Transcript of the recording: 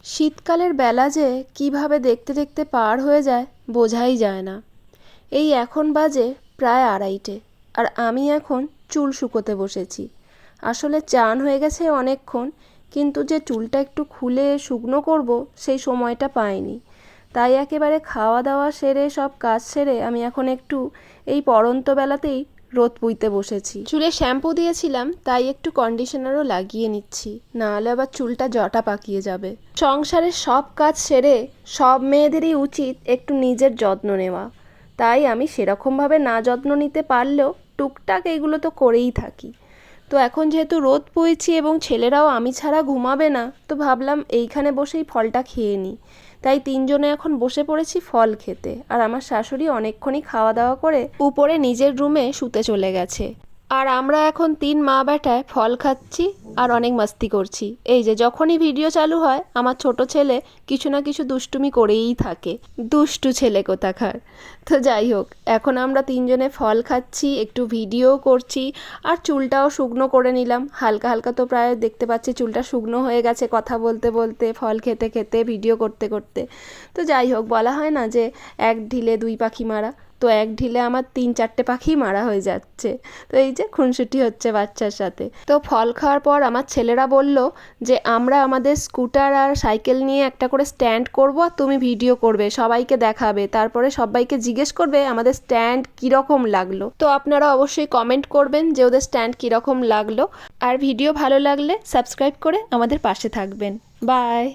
শীতকালের বেলা যে কীভাবে দেখতে দেখতে পার হয়ে যায় বোঝাই যায় না। এই এখন বাজে প্রায় 2:30 আর আমি এখন চুল শুকোতে বসেছি। আসলে চান হয়ে গেছে অনেকক্ষণ, কিন্তু যে চুলটা একটু খুলে শুকনো করব সেই সময়টা পাইনি। তাই একেবারে খাওয়া দাওয়া সেরে সব কাজ সেরে আমি এখন একটু এই পড়ন্ত বেলাতেই রোদ পুইতে বসেছি। চুলে শ্যাম্পু দিয়েছিলাম, তাই একটু কন্ডিশনারও লাগিয়ে নিচ্ছি, নাহলে আবার চুলটা জটা পাকিয়ে যাবে। সংসারের সব কাজ সেরে সব মেয়েদেরই উচিত একটু নিজের যত্ন নেওয়া, তাই আমি সেরকমভাবে না যত্ন নিতে পারলেও টুকটাক এইগুলো তো করেই থাকি। তো এখন যেহেতু রোদ পুইছি এবং ছেলেরাও আমি ছাড়া ঘুমাবে না, তো ভাবলাম এইখানে বসেই ফলটা খেয়ে নিই। তাই তিনজনে এখন বসে পড়েছি ফল খেতে, আর আমার শাশুড়ি অনেকক্ষণই খাওয়া দাওয়া করে উপরে নিজের রুমে শুতে চলে গেছে। আর আমরা এখন 3 মা বেটায় ফল খাচ্ছি আর অনেক মাস্তি করছি। এই যে যখনই ভিডিও চালু হয় আমার ছোট ছেলে কিছু না কিছু দুষ্টুমি করেই থাকে, দুষ্টু ছেলে কোথাকার। তো যাই হোক, এখন আমরা তিনজনে ফল খাচ্ছি, একটু ভিডিও করছি, আর চুলটাও শুকনো করে নিলাম হালকা হালকা। তো প্রায় দেখতে পাচ্ছি চুলটা শুকনো হয়ে গেছে কথা বলতে বলতে, ফল খেতে খেতে, ভিডিও করতে করতে। তো যাই হোক, বলা হয় না যে এক ঢিলে 2 পাখি মারা, তো এক ঢিলে আমার 3-4টে পাখি মারা হয়ে যাচ্ছে। তো এই যে খুনসুটি হচ্ছে বাচ্চার সাথে। তো ফল খাওয়ার পর আমার ছেলেরা বলল যে আমরা আমাদের স্কুটার আর সাইকেল নিয়ে একটা করে স্ট্যান্ড করব, আর তুমি ভিডিও করবে, সবাইকে দেখাবে, তারপরে সবাইকে জিজ্ঞেস করবে আমাদের স্ট্যান্ড কীরকম লাগলো। তো আপনারা অবশ্যই কমেন্ট করবেন যে ওদের স্ট্যান্ড কীরকম লাগলো, আর ভিডিও ভালো লাগলে সাবস্ক্রাইব করে আমাদের পাশে থাকবেন। বাই।